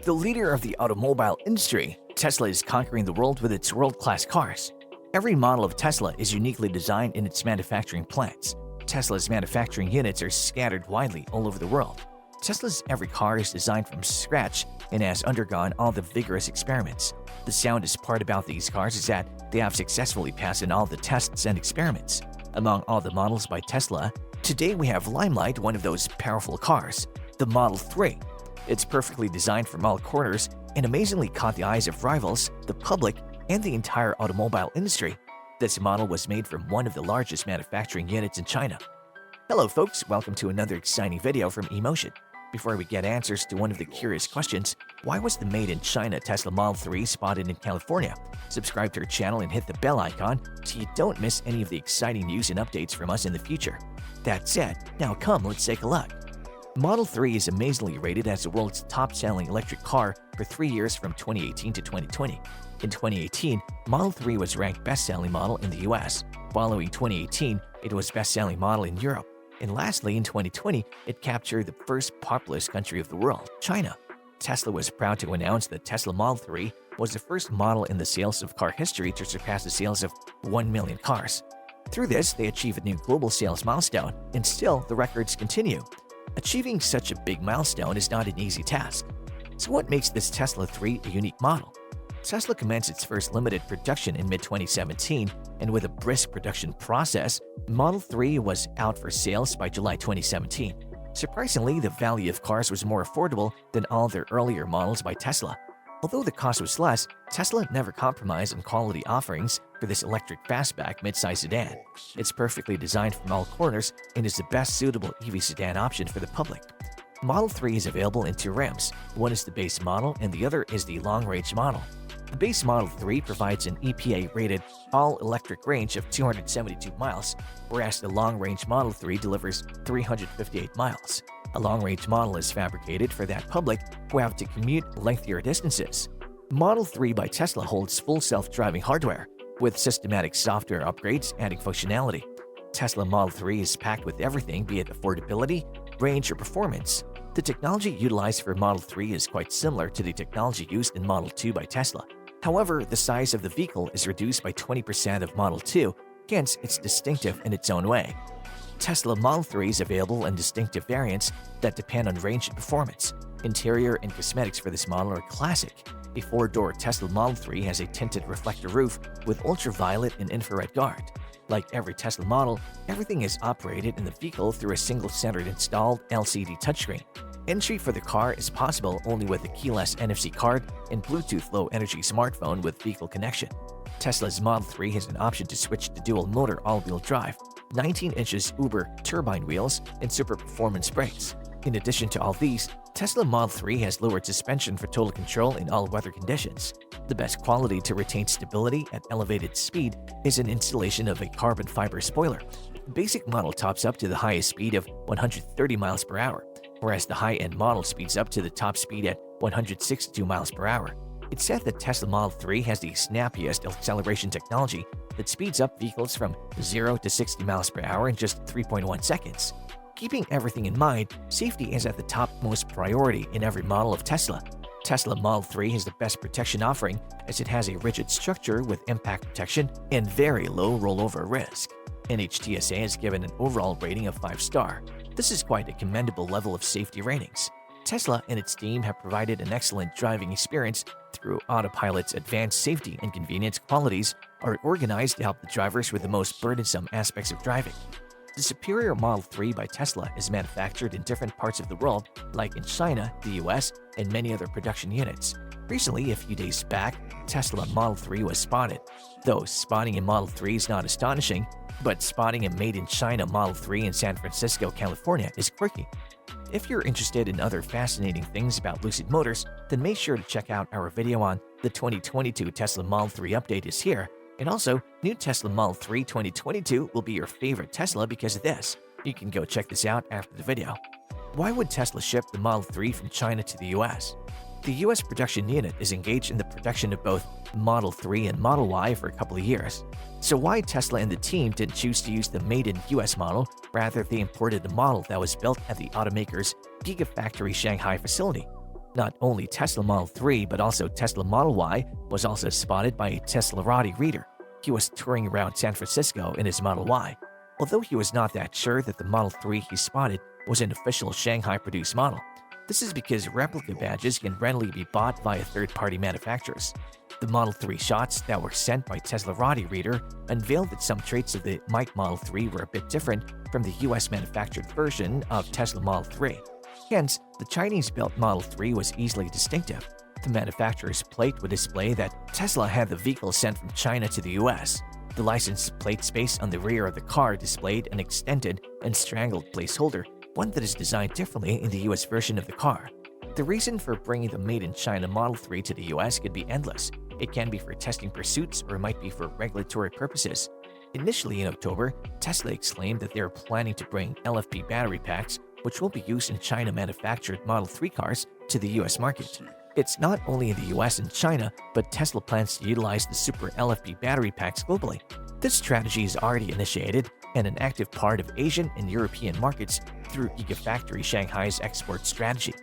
The leader of the automobile industry, Tesla is conquering the world with its world-class cars. Every model of Tesla is uniquely designed in its manufacturing plants. Tesla's manufacturing units are scattered widely all over the world. Tesla's every car is designed from scratch and has undergone all the vigorous experiments. The soundest part about these cars is that they have successfully passed in all the tests and experiments. Among all the models by Tesla, today we have Limelight, one of those powerful cars, the Model 3. It's perfectly designed from all corners and amazingly caught the eyes of rivals, the public, and the entire automobile industry. This model was made from one of the largest manufacturing units in China. Hello folks, welcome to another exciting video from eMotion. Before we get answers to one of the curious questions, why was the made-in-China Tesla Model 3 spotted in California? Subscribe to our channel and hit the bell icon so you don't miss any of the exciting news and updates from us in the future. That said, now come, let's take a look. Model 3 is amazingly rated as the world's top-selling electric car for 3 years from 2018 to 2020. In 2018, Model 3 was ranked best-selling model in the US. Following 2018, it was best-selling model in Europe. And lastly, in 2020, it captured the first populous country of the world, China. Tesla was proud to announce that Tesla Model 3 was the first model in the sales of car history to surpass the sales of 1 million cars. Through this, they achieved a new global sales milestone, and still the records continue. Achieving such a big milestone is not an easy task. So what makes this Tesla 3 a unique model? Tesla commenced its first limited production in mid-2017, and with a brisk production process, Model 3 was out for sales by July 2017. Surprisingly, the value of cars was more affordable than all their earlier models by Tesla. Although the cost was less, Tesla never compromised on quality offerings for this electric fastback midsize sedan. It's perfectly designed from all corners and is the best suitable EV sedan option for the public. Model 3 is available in two rims. One is the base model and the other is the long-range model. The base Model 3 provides an EPA-rated all-electric range of 272 miles, whereas the long-range Model 3 delivers 358 miles. A long-range model is fabricated for that public who have to commute lengthier distances. Model 3 by Tesla holds full self-driving hardware, with systematic software upgrades adding functionality. Tesla Model 3 is packed with everything, be it affordability, range, or performance. The technology utilized for Model 3 is quite similar to the technology used in Model 2 by Tesla. However, the size of the vehicle is reduced by 20% of Model 2, hence it's distinctive in its own way. Tesla Model 3 is available in distinctive variants that depend on range and performance. Interior and cosmetics for this model are classic. A four-door Tesla Model 3 has a tinted reflector roof with ultraviolet and infrared guard. Like every Tesla model, everything is operated in the vehicle through a single-centered installed LCD touchscreen. Entry for the car is possible only with a keyless NFC card and Bluetooth Low Energy smartphone with vehicle connection. Tesla's Model 3 has an option to switch to dual-motor all-wheel drive, 19 inches Uber turbine wheels, and super performance brakes. In addition to all these, Tesla Model 3 has lowered suspension for total control in all weather conditions. The best quality to retain stability at elevated speed is an installation of a carbon fiber spoiler. The basic model tops up to the highest speed of 130 miles per hour, whereas the high-end model speeds up to the top speed at 162 miles per hour. It's said that Tesla Model 3 has the snappiest acceleration technology that speeds up vehicles from 0 to 60 miles per hour in just 3.1 seconds. Keeping everything in mind, safety is at the topmost priority in every model of Tesla. Tesla Model 3 has the best protection offering as it has a rigid structure with impact protection and very low rollover risk. NHTSA has given an overall rating of 5-star. This is quite a commendable level of safety ratings. Tesla and its team have provided an excellent driving experience through Autopilot's advanced safety and convenience qualities are organized to help the drivers with the most burdensome aspects of driving. The superior Model 3 by Tesla is manufactured in different parts of the world, like in China, the US, and many other production units. Recently, a few days back, Tesla Model 3 was spotted. Though spotting a Model 3 is not astonishing, but spotting a made-in-China Model 3 in San Francisco, California is quirky. If you're interested in other fascinating things about Lucid Motors, then make sure to check out our video on the 2022 Tesla Model 3 update is here. And also, new Tesla Model 3 2022 will be your favorite Tesla because of this. You can go check this out after the video. Why would Tesla ship the Model 3 from China to the US? The US production unit is engaged in the production of both Model 3 and Model Y for a couple of years. So why Tesla and the team didn't choose to use the made-in-US model, rather they imported the model that was built at the automaker's Gigafactory Shanghai facility? Not only Tesla Model 3 but also Tesla Model Y was also spotted by a Teslarati reader. He was touring around San Francisco in his Model Y. Although he was not that sure that the Model 3 he spotted was an official Shanghai-produced model. This is because replica badges can readily be bought via third-party manufacturers. The Model 3 shots that were sent by Teslarati reader unveiled that some traits of the Mike Model 3 were a bit different from the US manufactured version of Tesla Model 3. Hence, the Chinese-built Model 3 was easily distinctive. The manufacturer's plate would display that Tesla had the vehicle sent from China to the US. The license plate space on the rear of the car displayed an extended and strangled placeholder, one that is designed differently in the US version of the car. The reason for bringing the made-in-China Model 3 to the US could be endless. It can be for testing pursuits or it might be for regulatory purposes. Initially in October, Tesla exclaimed that they are planning to bring LFP battery packs, which will be used in China-manufactured Model 3 cars, to the US market. It's not only in the US and China, but Tesla plans to utilize the Super LFP battery packs globally. This strategy is already initiated and an active part of Asian and European markets through Gigafactory Shanghai's export strategy.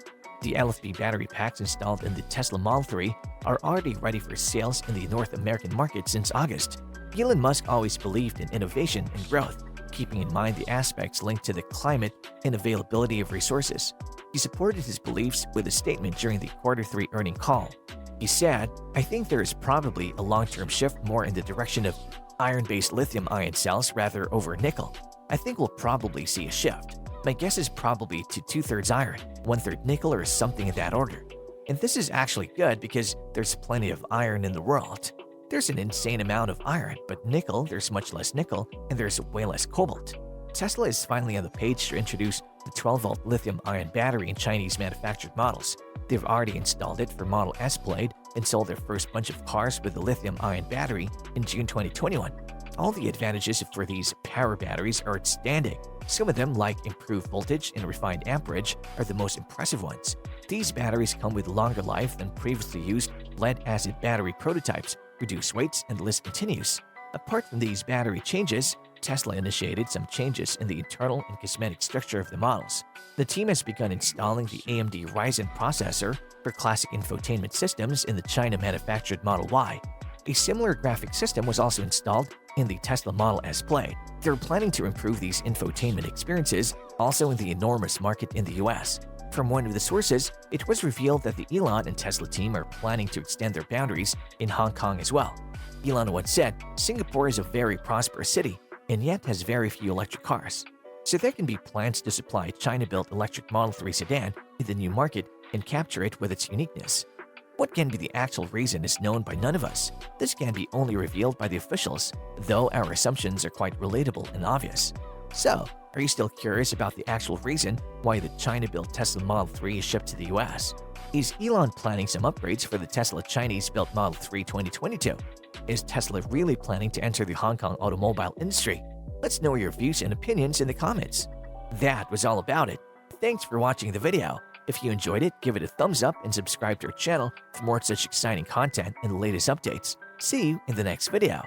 The LFP battery packs installed in the Tesla Model 3 are already ready for sales in the North American market since August. Elon Musk always believed in innovation and growth, keeping in mind the aspects linked to the climate and availability of resources. He supported his beliefs with a statement during the Q3 earnings call. He said, "I think there is probably a long-term shift more in the direction of iron-based lithium-ion cells rather over nickel. I think we'll probably see a shift. My guess is probably to 2/3 iron, 1/3 nickel or something in that order." And this is actually good because there's plenty of iron in the world. There's an insane amount of iron, but nickel, there's much less nickel, and there's way less cobalt. Tesla is finally on the page to introduce the 12-volt lithium-ion battery in Chinese manufactured models. They've already installed it for Model S Plaid and sold their first bunch of cars with the lithium-ion battery in June 2021. All the advantages for these power batteries are outstanding. Some of them, like improved voltage and refined amperage, are the most impressive ones. These batteries come with longer life than previously used lead-acid battery prototypes, reduced weights, and the list continues. Apart from these battery changes, Tesla initiated some changes in the internal and cosmetic structure of the models. The team has begun installing the AMD Ryzen processor for classic infotainment systems in the China-manufactured Model Y. A similar graphic system was also installed in the Tesla Model S Plaid. They're planning to improve these infotainment experiences also in the enormous market in the US. From one of the sources, it was revealed that the Elon and Tesla team are planning to extend their boundaries in Hong Kong as well. Elon once said, "Singapore is a very prosperous city and yet has very few electric cars." So there can be plans to supply China-built electric Model 3 sedan in the new market and capture it with its uniqueness. What can be the actual reason is known by none of us. This can be only revealed by the officials, though our assumptions are quite relatable and obvious. So, are you still curious about the actual reason why the China-built Tesla Model 3 is shipped to the US? Is Elon planning some upgrades for the Tesla Chinese-built Model 3 2022? Is Tesla really planning to enter the Hong Kong automobile industry? Let's know your views and opinions in the comments. That was all about it. Thanks for watching the video. If you enjoyed it, give it a thumbs up and subscribe to our channel for more such exciting content and the latest updates. See you in the next video.